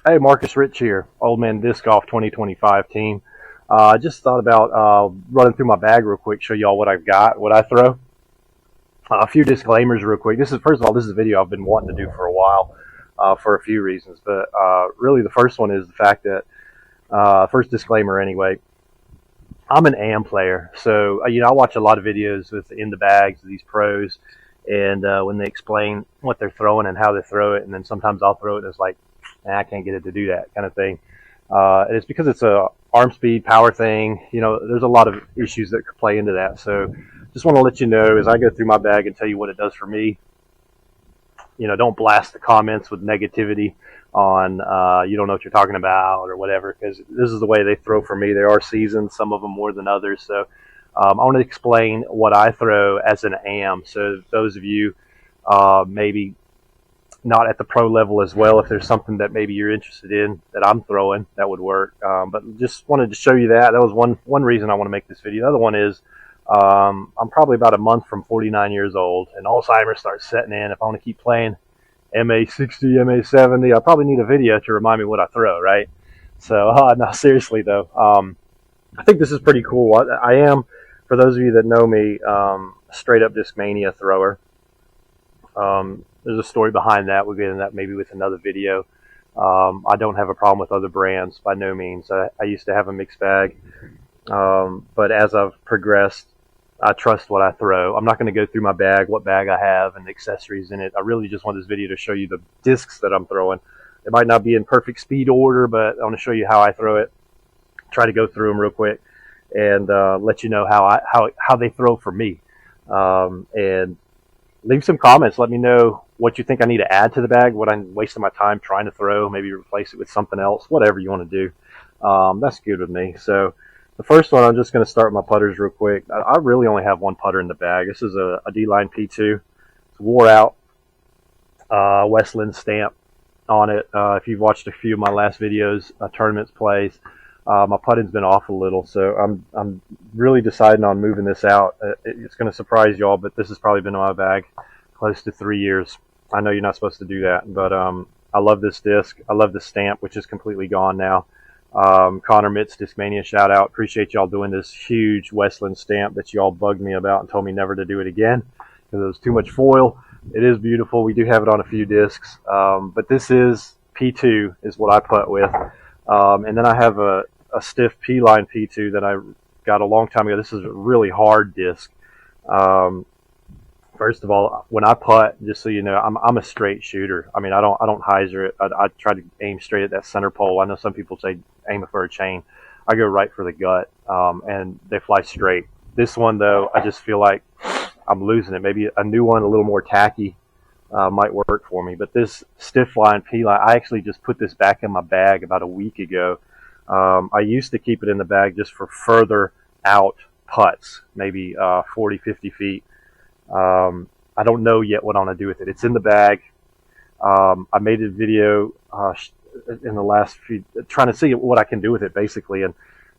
Hey, Marcus Rich here, Old Man Disc Golf 2025 team. I just thought about running through my bag real quick, show y'all what I've got, what I throw. A few disclaimers real quick. First of all, this is a video I've been wanting to do for a while for a few reasons. But really the first one is the fact that, first disclaimer anyway, I'm an AM player. So, I watch a lot of videos with in the bags of these pros. And when they explain what they're throwing and how they throw it, and then sometimes I'll throw it and it's like, I can't get it to do that kind of thing. And it's because it's a arm speed power thing. There's a lot of issues that could play into that. So just want to let you know as I go through my bag and tell you what it does for me. Don't blast the comments with negativity on you don't know what you're talking about or whatever, because this is the way they throw for me. There are seasons, some of them more than others. So I want to explain what I throw as an AM. So those of you maybe not at the pro level as well, if there's something that maybe you're interested in that I'm throwing, that would work. But just wanted to show you that. That was one reason I want to make this video. The other one is I'm probably about a month from 49 years old, and Alzheimer's starts setting in. If I want to keep playing MA60, MA70, I probably need a video to remind me what I throw, right? So, no, seriously though, I think this is pretty cool. I am, for those of you that know me, straight up Discmania thrower. There's a story behind that. We'll get into that maybe with another video. I don't have a problem with other brands by no means. I used to have a mixed bag, but as I've progressed, I trust what I throw. I'm not going to go through my bag, what bag I have, and the accessories in it. I really just want this video to show you the discs that I'm throwing. It might not be in perfect speed order, but I want to show you how I throw it. Try to go through them real quick and let you know how they throw for me. And leave some comments. Let me know what you think I need to add to the bag, what I'm wasting my time trying to throw, maybe replace it with something else, whatever you want to do. That's good with me. So the first one, I'm just going to start with my putters real quick. I really only have one putter in the bag. This is a D-Line P2. It's wore out, Westland stamp on it. If you've watched a few of my last videos, tournaments plays, my putting's been off a little, so I'm really deciding on moving this out. It's going to surprise y'all, but this has probably been in my bag close to 3 years. I know you're not supposed to do that, but I love this disc. I love the stamp, which is completely gone now. Connor Mitz, Discmania, shout out. Appreciate y'all doing this huge Westland stamp that y'all bugged me about and told me never to do it again because it was too much foil. It is beautiful. We do have it on a few discs, but this is P2 is what I putt with. And then I have a stiff P-Line P2 that I got a long time ago. This is a really hard disc. First of all, when I putt, just so you know, I'm a straight shooter. I mean, I don't hyzer it. I try to aim straight at that center pole. I know some people say aim it for a chain. I go right for the gut, and they fly straight. This one though, I just feel like I'm losing it. Maybe a new one, a little more tacky, might work for me. But this stiff line P-Line, I actually just put this back in my bag about a week ago. I used to keep it in the bag just for further out putts, maybe 40, 50 feet. I don't know yet what I'm going to do with it. It's in the bag. I made a video in the last few, trying to see what I can do with it, basically. And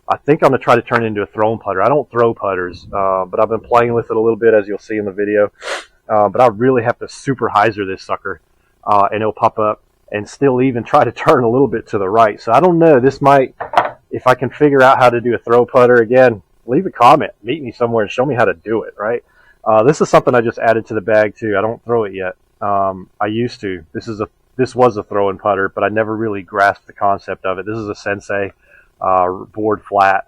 I think I'm going to try to turn it into a throwing putter. I don't throw putters, but I've been playing with it a little bit, as you'll see in the video. But I really have to super hyzer this sucker, and it'll pop up and still even try to turn a little bit to the right. So I don't know. This might, if I can figure out how to do a throw putter again, leave a comment. Meet me somewhere and show me how to do it, right? This is something I just added to the bag too. I don't throw it yet. I used to. This was a throwing putter, but I never really grasped the concept of it. This is a Sensei board flat.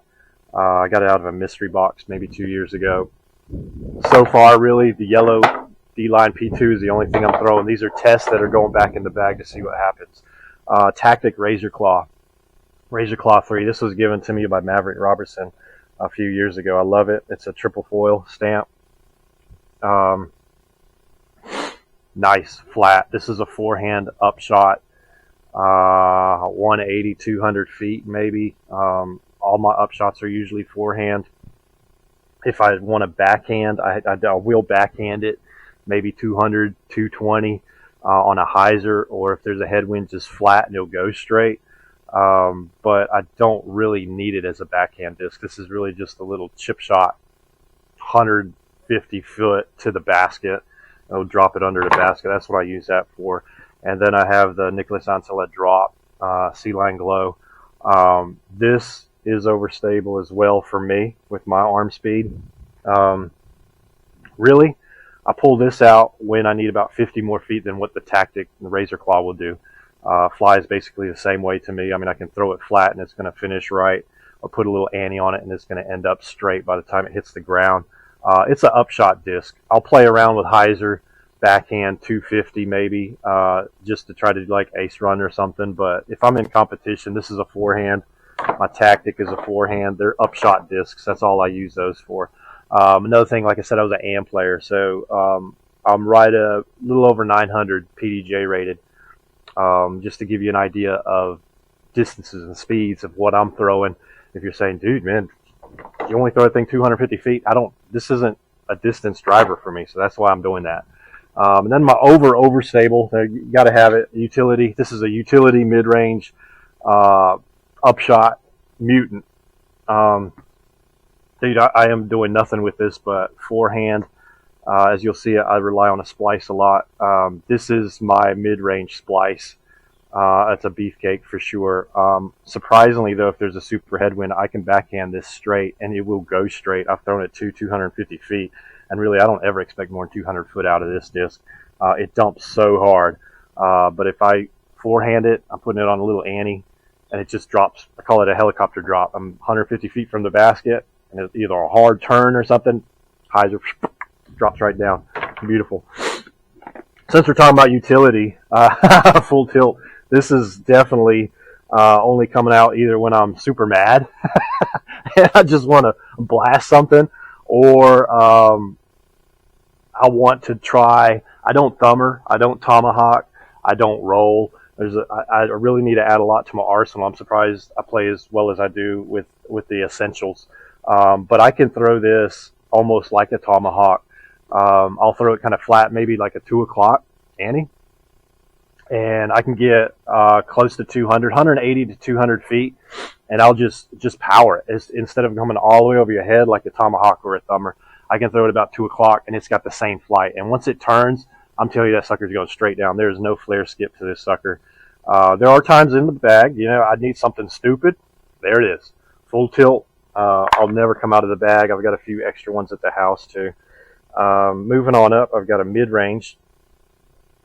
I got it out of a mystery box maybe 2 years ago. So far, really, the yellow D-Line P2 is the only thing I'm throwing. These are tests that are going back in the bag to see what happens. Tactic Razor Claw 3. This was given to me by Maverick Robertson a few years ago. I love it. It's a triple foil stamp. Nice flat. This is a forehand upshot, 180, 200 feet maybe. All my upshots are usually forehand. If I want to backhand, I will backhand it, maybe 200, 220 on a hyzer, or if there's a headwind, just flat and it'll go straight. But I don't really need it as a backhand disc. This is really just a little chip shot, 150 foot to the basket. I'll drop it under the basket. That's what I use that for. And then I have the Nicholas Antela drop. Sea-Line Glow. This is overstable as well for me with my arm speed. Um, really, I pull this out when I need about 50 more feet than what the Tactic and the Razor Claw will do. Flies basically the same way to me. I mean, I can throw it flat and it's going to finish right, or put a little ante on it and it's going to end up straight by the time it hits the ground. It's an upshot disc. I'll play around with hyzer, backhand 250 maybe, just to try to do like ace run or something. But if I'm in competition, this is a forehand. My Tactic is a forehand. They're upshot discs. That's all I use those for. Another thing, like I said, I was an AM player, so I'm right a little over 900 PDJ rated. Just to give you an idea of distances and speeds of what I'm throwing. If you're saying, dude, man, you only throw a thing 250 feet, this isn't a distance driver for me, so that's why I'm doing that. And then my overstable, you got to have it. Utility. This is a utility mid-range upshot mutant. Dude, I am doing nothing with this but forehand. As you'll see, I rely on a splice a lot. This is my mid-range splice. It's a beefcake for sure. Surprisingly, though, if there's a super headwind, I can backhand this straight, and it will go straight. I've thrown it 250 feet, and really, I don't ever expect more than 200 foot out of this disc. It dumps so hard. But if I forehand it, I'm putting it on a little ante, and it just drops. I call it a helicopter drop. I'm 150 feet from the basket, and it's either a hard turn or something. Hyzer drops right down. Beautiful. Since we're talking about utility, full tilt, this is definitely only coming out either when I'm super mad and I just want to blast something, or I want to try. I don't thumber, I don't tomahawk, I don't roll. I really need to add a lot to my arsenal. I'm surprised I play as well as I do with the essentials. But I can throw this almost like a tomahawk. I'll throw it kind of flat, maybe like a 2 o'clock ante, and I can get close to 200, 180 to 200 feet, and I'll just power it. Instead of coming all the way over your head like a tomahawk or a thumber, I can throw it about 2 o'clock, and it's got the same flight. And once it turns, I'm telling you, that sucker's going straight down. There's no flare skip to this sucker. There are times in the bag, I need something stupid. There it is, full tilt. I'll never come out of the bag. I've got a few extra ones at the house too. Moving on up, I've got a mid-range.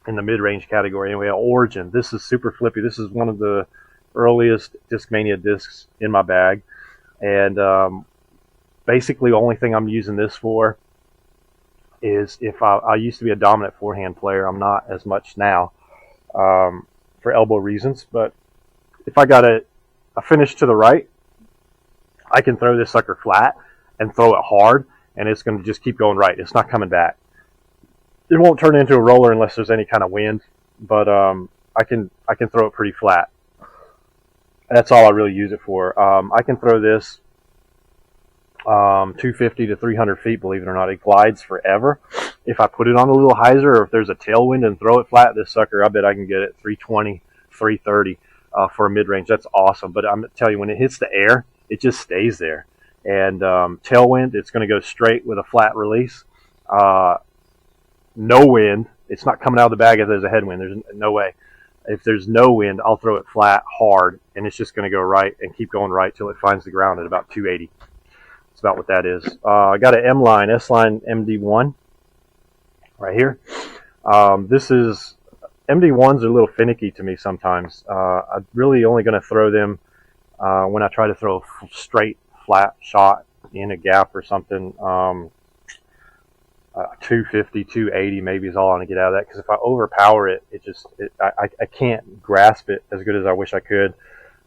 In the mid-range category, anyway, Origin. This is super flippy. This is one of the earliest Discmania discs in my bag, and basically the only thing I'm using this for is if I used to be a dominant forehand player. I'm not as much now for elbow reasons, but if I got a finish to the right, I can throw this sucker flat and throw it hard, and it's going to just keep going right. It's not coming back. It won't turn into a roller unless there's any kind of wind, but I can throw it pretty flat. That's all I really use it for. I can throw this 250 to 300 feet, believe it or not. It glides forever. If I put it on a little hyzer, or if there's a tailwind and throw it flat, this sucker, I bet I can get it 320, 330 for a mid-range. That's awesome. But I'm telling you, when it hits the air, it just stays there. And tailwind, it's going to go straight with a flat release. No wind, it's not coming out of the bag if there's a headwind. There's no way. If there's no wind, I'll throw it flat, hard, and it's just going to go right and keep going right till it finds the ground at about 280. That's about what that is. I got an M-Line, S-Line MD1 right here. This is, MD1s are a little finicky to me sometimes. I'm really only going to throw them when I try to throw a straight, flat shot in a gap or something. 250, 280 maybe is all I'm going to get out of that, because if I overpower it, I can't grasp it as good as I wish I could.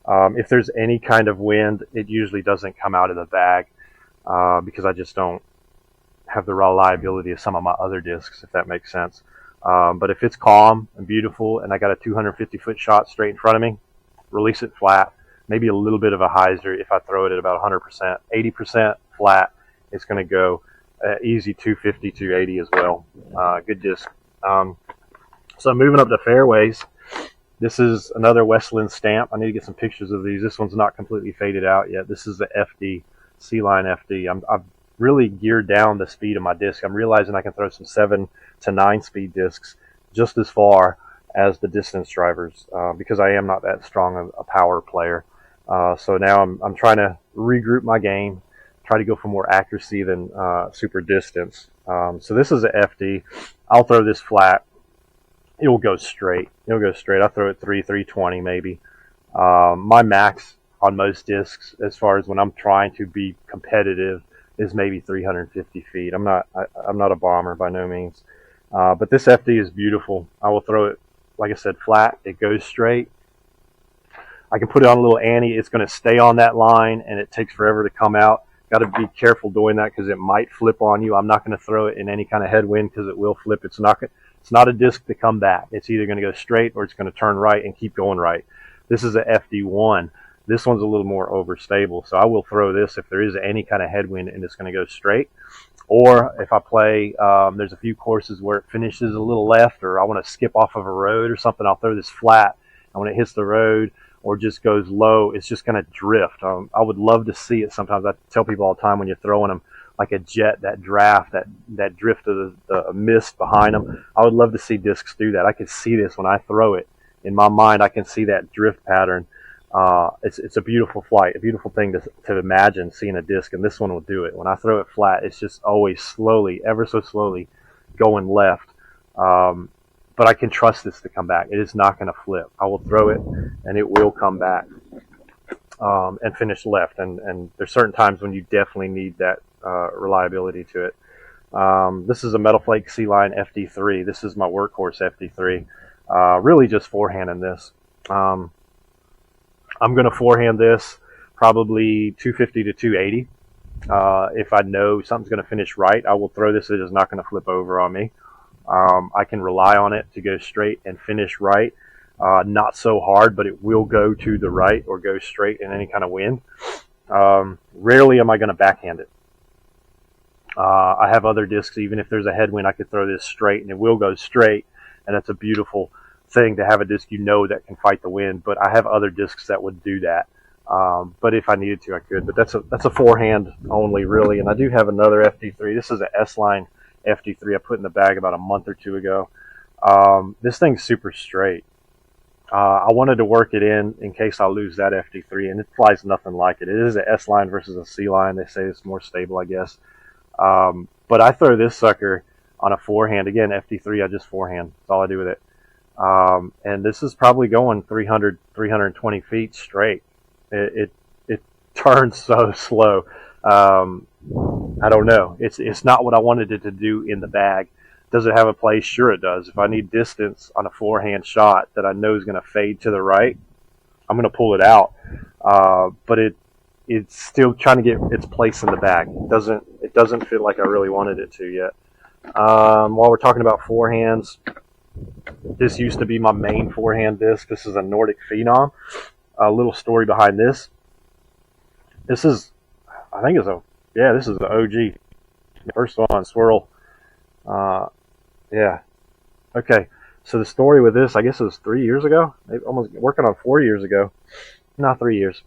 If there's any kind of wind, it usually doesn't come out of the bag because I just don't have the reliability of some of my other discs, if that makes sense. But if it's calm and beautiful and I got a 250 foot shot straight in front of me, release it flat, maybe a little bit of a hyzer if I throw it at about 100%, 80% flat, it's going to go easy 250, 280 as well. Good disc. So moving up to fairways, this is another Westland stamp. I need to get some pictures of these. This one's not completely faded out yet. This is the FD, Sea-Line FD. I've really geared down the speed of my disc. I'm realizing I can throw some 7 to 9 speed discs just as far as the distance drivers because I am not that strong a power player. So now I'm trying to regroup my game, try to go for more accuracy than super distance. So this is a FD. I'll throw this flat. It'll go straight. It'll go straight. I'll throw it 320 maybe. My max on most discs, as far as when I'm trying to be competitive, is maybe 350 feet. I'm not a bomber by no means. But this FD is beautiful. I will throw it, like I said, flat. It goes straight. I can put it on a little ante. It's going to stay on that line, and it takes forever to come out. Got to be careful doing that because it might flip on you. I'm not going to throw it in any kind of headwind because it will flip. It's not a disc to come back. It's either going to go straight or it's going to turn right and keep going right. This is a FD1. This one's a little more overstable, so I will throw this if there is any kind of headwind and it's going to go straight. Or if I play, there's a few courses where it finishes a little left, or I want to skip off of a road or something, I'll throw this flat. And when it hits the road or just goes low, it's just going to drift. I would love to see it sometimes. I tell people all the time when you're throwing them like a jet, that draft, that drift of the mist behind them. I would love to see discs do that. I can see this when I throw it. In my mind, I can see that drift pattern. It's a beautiful flight, a beautiful thing to imagine seeing a disc, and this one will do it. When I throw it flat, it's just always slowly, ever so slowly, going left. But I can trust this to come back. It is not going to flip. I will throw it, and it will come back and finish left. And there's certain times when you definitely need that reliability to it. This is a Metal Flake C-Line FD3. This is my workhorse FD3. Really just forehanding this. I'm going to forehand this probably 250 to 280. If I know something's going to finish right, I will throw this. It is not going to flip over on me. I can rely on it to go straight and finish right. Not so hard, but it will go to the right or go straight in any kind of wind. Rarely am I going to backhand it. I have other discs, even if there's a headwind, I could throw this straight and it will go straight. And that's a beautiful thing to have a disc that can fight the wind. But I have other discs that would do that. But if I needed to, I could. But that's a forehand only, really. And I do have another FD3. This is an S-Line FD3 I put in the bag about a month or two ago. This thing's super straight. I wanted to work it in case I lose that FD3, and it flies nothing like it. It is an S-Line versus a C-Line. They say it's more stable, I guess. But I throw this sucker on a forehand. Again, FD3, I just forehand. That's all I do with it. And this is probably going 300, 320 feet straight. It turns so slow. I don't know. It's not what I wanted it to do in the bag. Does it have a place? Sure it does. If I need distance on a forehand shot that I know is going to fade to the right, I'm going to pull it out. But it's still trying to get its place in the bag. It doesn't feel like I really wanted it to yet. While we're talking about forehands, this used to be my main forehand disc. This is a Nordic Phenom. A little story behind this. This is the OG. First one, Swirl. Yeah. Okay. So the story with this, I guess it was 3 years ago. Maybe almost working on 4 years ago. Not 3 years.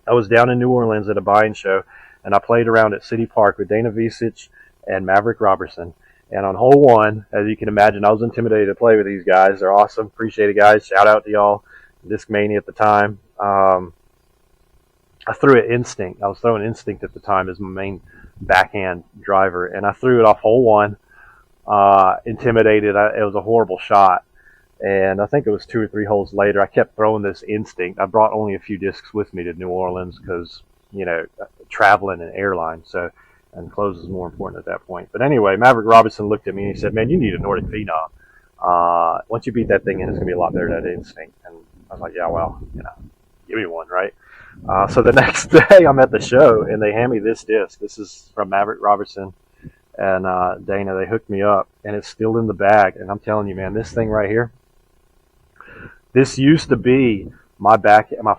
I was down in New Orleans at a buying show, and I played around at City Park with Dana Visic and Maverick Robertson. And on hole one, as you can imagine, I was intimidated to play with these guys. They're awesome. Appreciate it, guys. Shout out to y'all. Discmania at the time. I threw it Instinct. I was throwing Instinct at the time as my main backhand driver, and I threw it off hole one. Intimidated. It was a horrible shot. And I think it was 2 or 3 holes later, I kept throwing this Instinct. I brought only a few discs with me to New Orleans because, traveling and airline. So, and clothes is more important at that point. But anyway, Maverick Robertson looked at me and he said, "Man, you need a Nordic Phenom. Once you beat that thing in, it's going to be a lot better than that Instinct." And I was like, "Yeah, well, give me one, right?" So the next day I'm at the show and they hand me this disc. This is from Maverick Robertson and Dana. They hooked me up and it's still in the bag. And I'm telling you, man, this thing right here, this used to be my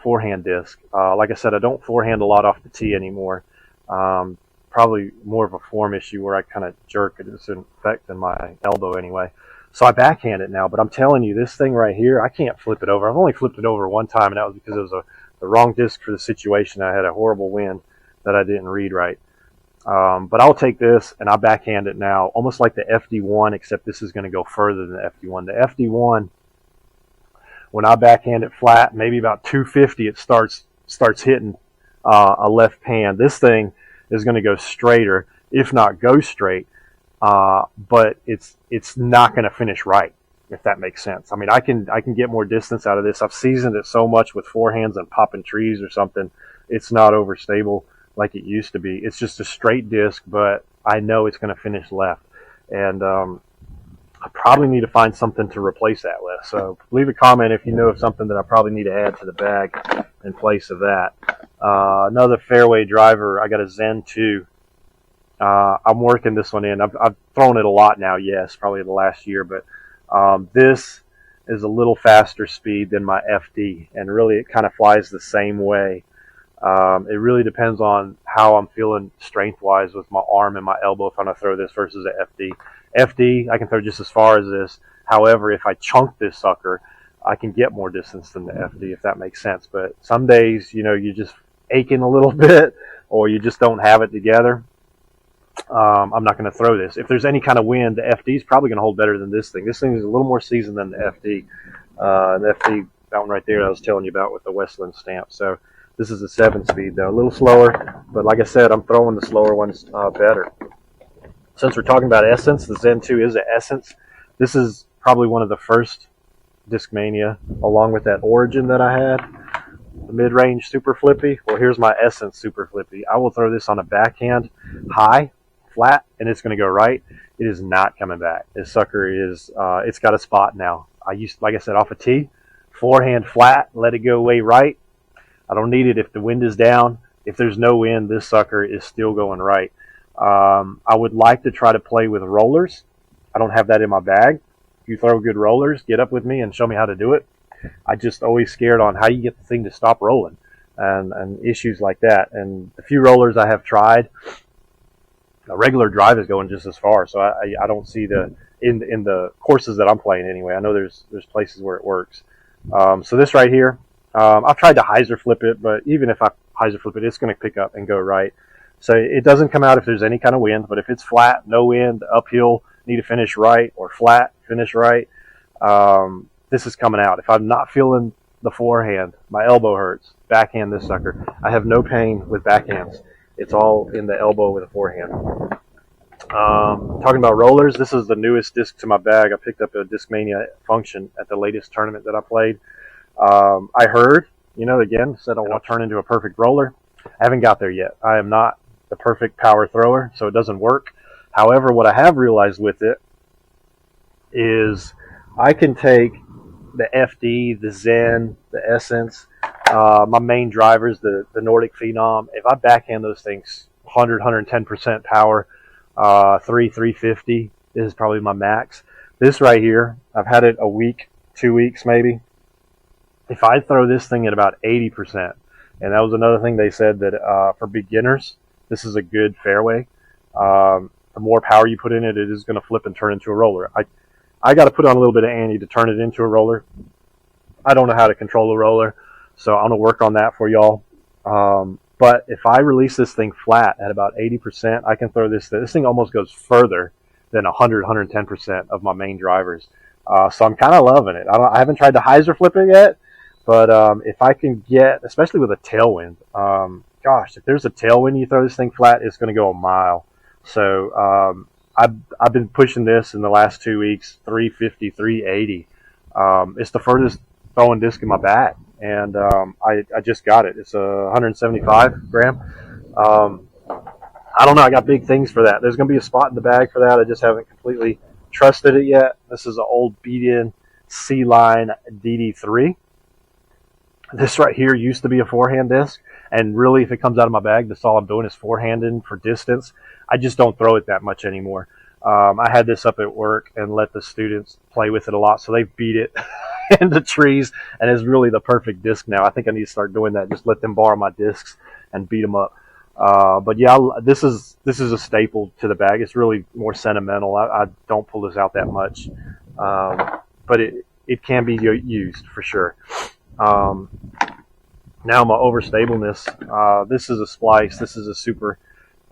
forehand disc. Like I said, I don't forehand a lot off the tee anymore. Probably more of a form issue where I kind of jerk. It's affecting my elbow anyway. So I backhand it now. But I'm telling you, this thing right here, I can't flip it over. I've only flipped it over one time, and that was because it was the wrong disc for the situation. I had a horrible wind that I didn't read right. But I'll take this and I backhand it now, almost like the FD1, except this is going to go further than the FD1. The FD1, when I backhand it flat, maybe about 250, it starts hitting a left pan. This thing is going to go straighter, if not go straight, but it's not going to finish right, if that makes sense. I mean, I can get more distance out of this. I've seasoned it so much with forehands and popping trees or something. It's not overstable like it used to be. It's just a straight disc, but I know it's going to finish left. And I probably need to find something to replace that with. So leave a comment if you know of something that I probably need to add to the bag in place of that. Another fairway driver, I got a Zen 2. I'm working this one in. I've thrown it a lot now, yes, probably the last year, but this is a little faster speed than my FD, and really it kind of flies the same way. It really depends on how I'm feeling strength-wise with my arm and my elbow if I'm going to throw this versus an FD. FD, I can throw just as far as this. However, if I chunk this sucker, I can get more distance than the FD, if that makes sense. But some days, you're just aching a little bit, or you just don't have it together. I'm not going to throw this. If there's any kind of wind, the FD is probably going to hold better than this thing. This thing is a little more seasoned than the FD. The FD, that one right there I was telling you about with the Westland stamp. So this is a 7-speed, though. A little slower, but like I said, I'm throwing the slower ones better. Since we're talking about Essence, the Zen 2 is an Essence. This is probably one of the first Discmania, along with that Origin that I had, the mid-range Super Flippy. Well, here's my Essence Super Flippy. I will throw this on a backhand high, flat, and it's going to go right. It is not coming back. This sucker is, it's got a spot now. Like I said, off a tee, forehand flat, let it go way right. I don't need it if the wind is down. If there's no wind, this sucker is still going right. I would like to try to play with rollers. I don't have that in my bag. If you throw good rollers, get up with me and show me how to do it. I just always scared on how you get the thing to stop rolling and issues like that. And the few rollers I have tried, a regular drive is going just as far. So I don't see in the courses that I'm playing anyway. I know there's places where it works. So this right here, I've tried to hyzer flip it, but even if I hyzer flip it, it's going to pick up and go right. So it doesn't come out if there's any kind of wind, but if it's flat, no wind, uphill, need to finish right, or flat, finish right, this is coming out. If I'm not feeling the forehand, my elbow hurts, backhand this sucker. I have no pain with backhands. It's all in the elbow with a forehand. Talking about rollers, this is the newest disc to my bag. I picked up a Discmania Function at the latest tournament that I played. I heard, again, said I want to turn into a perfect roller. I haven't got there yet. I am not the perfect power thrower, so it doesn't work. However, what I have realized with it is I can take the FD, the Zen, the Essence, my main drivers, the Nordic Phenom. If I backhand those things 100, 110% power, 350 is probably my max. This right here, I've had it a week, 2 weeks maybe. If I throw this thing at about 80%, and that was another thing they said that for beginners, this is a good fairway. The more power you put in it, it is going to flip and turn into a roller. I got to put on a little bit of ante to turn it into a roller. I don't know how to control a roller, so I'm going to work on that for y'all. But if I release this thing flat at about 80%, I can throw this. This thing almost goes further than 100, 110% of my main drivers. So I'm kind of loving it. I haven't tried to hyzer flip it yet, but if I can get, especially with a tailwind, gosh, if there's a tailwind, you throw this thing flat, it's going to go a mile. So I've been pushing this in the last 2 weeks, 350, 380. It's the furthest throwing disc in my bag, and I just got it. It's a 175 gram. I don't know. I got big things for that. There's going to be a spot in the bag for that. I just haven't completely trusted it yet. This is an old beat-in C-Line DD3. This right here used to be a forehand disc, and really, if it comes out of my bag, that's all I'm doing is forehanding for distance. I just don't throw it that much anymore. I had this up at work and let the students play with it a lot, so they beat it into trees, and it's really the perfect disc now. I think I need to start doing that. Just let them borrow my discs and beat them up. But yeah, this is a staple to the bag. It's really more sentimental. I don't pull this out that much, but it can be used for sure. Now my overstableness. This is a Splice. This is a super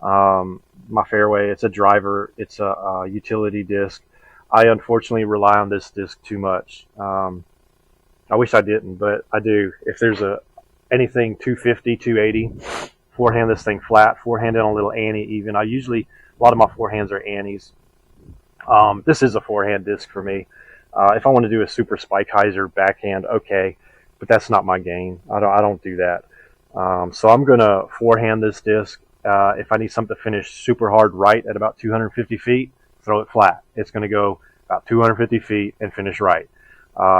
My fairway, it's a driver, it's a utility disc. I unfortunately rely on this disc too much. I wish I didn't, but I do. If there's anything 250, 280, forehand this thing flat, forehand it on a little ante even. A lot of my forehands are antes. This is a forehand disc for me. If I want to do a super spike hyzer backhand, okay, but that's not my game. I don't do that. So I'm gonna forehand this disc. If I need something to finish super hard right at about 250 feet, throw it flat. It's gonna go about 250 feet and finish right.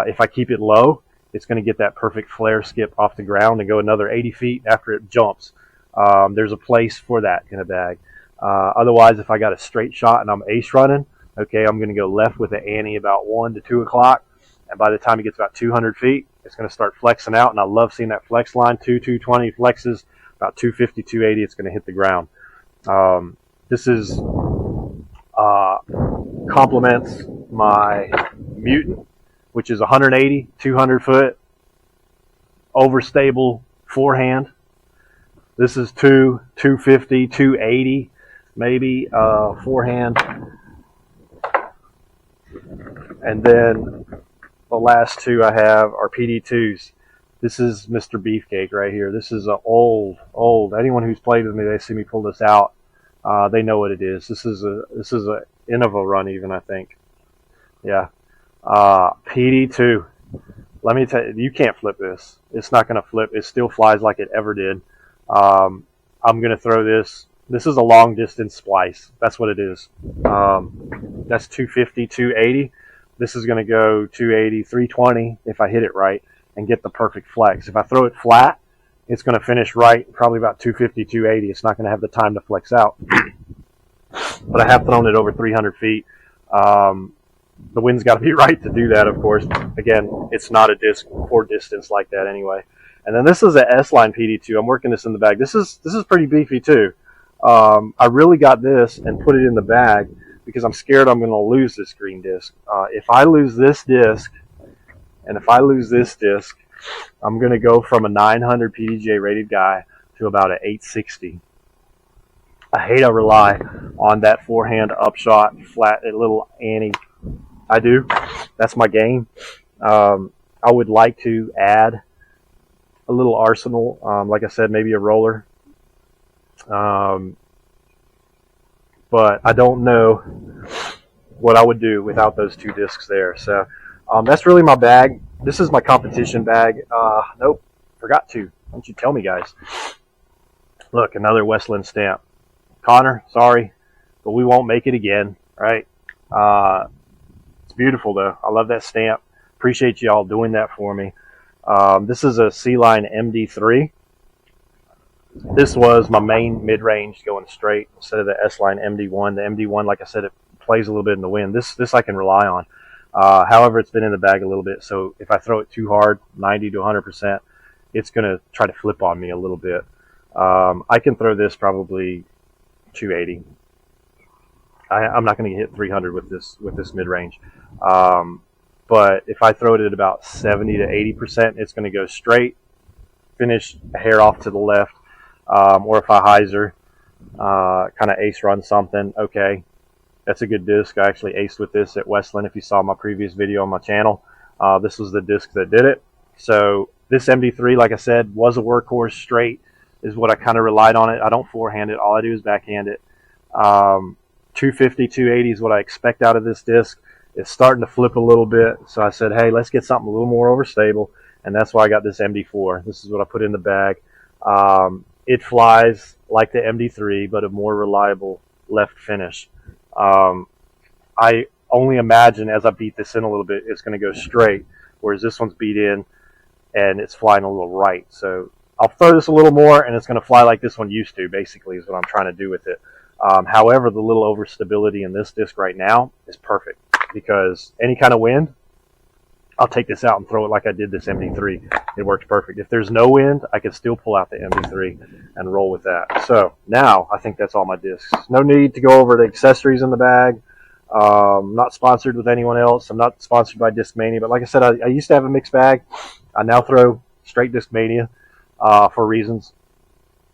If I keep it low, it's going to get that perfect flare skip off the ground and go another 80 feet after it jumps. There's a place for that in a bag. Otherwise, if I got a straight shot and I'm ace running, okay, I'm going to go left with the ante about 1 to 2 o'clock. And by the time it gets about 200 feet, it's going to start flexing out. And I love seeing that flex line, 220 flexes, about 250, 280, it's going to hit the ground. This is complements my Mutant, which is 180, 200 foot, overstable forehand. This is 250, 280, maybe forehand. And then the last two I have are PD2s. This is Mr. Beefcake right here. This is a old. Anyone who's played with me, they see me pull this out. They know what it is. This is a Innova run even, I think. Yeah. PD2. Let me tell you, you can't flip this. It's not going to flip. It still flies like it ever did. I'm going to throw this. This is a long distance splice. That's what it is. That's 250, 280. This is going to go 280, 320 if I hit it right and get the perfect flex. If I throw it flat, it's going to finish right, probably about 250, 280. It's not going to have the time to flex out. But I have thrown it over 300 feet. The wind's got to be right to do that, of course. Again, it's not a disc for distance like that anyway. And then this is a S-Line PD2. I'm working this in the bag. This is pretty beefy too. I really got this and put it in the bag because I'm scared I'm going to lose this green disc. If I lose this disc, and if I lose this disc, I'm going to go from a 900 PDGA rated guy to about an 860. I hate to rely on that forehand upshot, flat, a little ante. I do. That's my game. I would like to add a little arsenal. Like I said, maybe a roller. But I don't know what I would do without those two discs there. So that's really my bag. This is my competition bag. Nope, forgot to. Don't you tell me, guys. Look, another Westland stamp. Connor, sorry, but we won't make it again, right? It's beautiful, though. I love that stamp. Appreciate you all doing that for me. This is a C-Line MD3. This was my main mid-range going straight instead of the S-Line MD1. The MD1, like I said, it plays a little bit in the wind. This I can rely on. However, it's been in the bag a little bit, so if I throw it too hard, 90 to 100%, it's going to try to flip on me a little bit. I can throw this probably 280. I'm not going to hit 300 with this mid-range. But if I throw it at about 70 to 80%, it's going to go straight, finish a hair off to the left. Or if I hyzer, kind of ace run something, okay, that's a good disc. I actually aced with this at Westland. If you saw my previous video on my channel, this was the disc that did it. So this MD3, like I said, was a workhorse. Straight is what I kind of relied on it. I don't forehand it. All I do is backhand it. 250, 280 is what I expect out of this disc. It's starting to flip a little bit, so I said, hey, let's get something a little more overstable, and that's why I got this MD4. This is what I put in the bag. It flies like the MD3, but a more reliable left finish. I only imagine as I beat this in a little bit, it's going to go straight, whereas this one's beat in, and it's flying a little right. So I'll throw this a little more, and it's going to fly like this one used to, basically, is what I'm trying to do with it. However, the little overstability in this disc right now is perfect, because any kind of wind, I'll take this out and throw it like I did this MD3. It works perfect. If there's no wind, I can still pull out the MD3 and roll with that. So now I think that's all my discs. No need to go over the accessories in the bag. I'm not sponsored with anyone else. I'm not sponsored by Discmania. But like I said, I used to have a mixed bag. I now throw straight Discmania for reasons.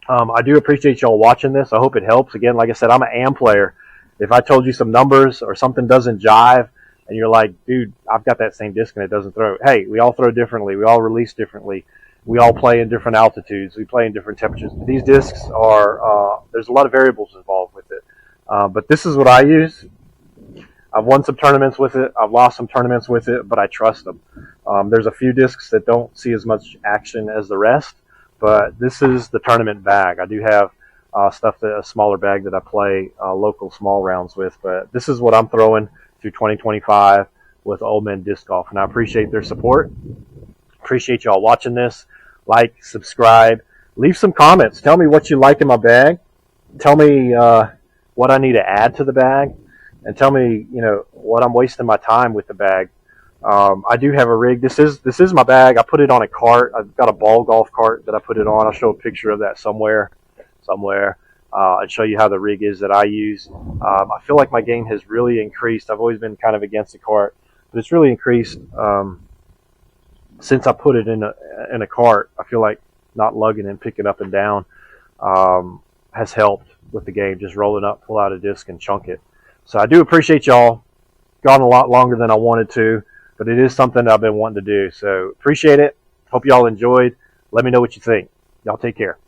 I do appreciate y'all watching this. I hope it helps. Again, like I said, I'm an AM player. If I told you some numbers or something doesn't jive and you're like, dude, I've got that same disc and it doesn't throw. Hey, we all throw differently. We all release differently. We all play in different altitudes. We play in different temperatures. These discs are, there's a lot of variables involved with it. But this is what I use. I've won some tournaments with it. I've lost some tournaments with it, but I trust them. There's a few discs that don't see as much action as the rest, but this is the tournament bag. I do have a smaller bag that I play local small rounds with, but this is what I'm throwing through 2025 with Old Men Disc Golf, and I appreciate their support. Appreciate y'all watching this. Like, subscribe, leave some comments. Tell me what you like in my bag. Tell me what I need to add to the bag, and tell me, what I'm wasting my time with the bag. I do have a rig. This is my bag. I put it on a cart. I've got a ball golf cart that I put it on. I'll show a picture of that somewhere, and show you how the rig is that I use. I feel like my game has really increased. I've always been kind of against the cart, but it's really increased since I put it in a cart. I feel like not lugging and picking up and down has helped with the game. Just rolling up, pull out a disc, and chunk it. So I do appreciate y'all. Gone a lot longer than I wanted to, but it is something I've been wanting to do. So appreciate it. Hope y'all enjoyed. Let me know what you think. Y'all take care.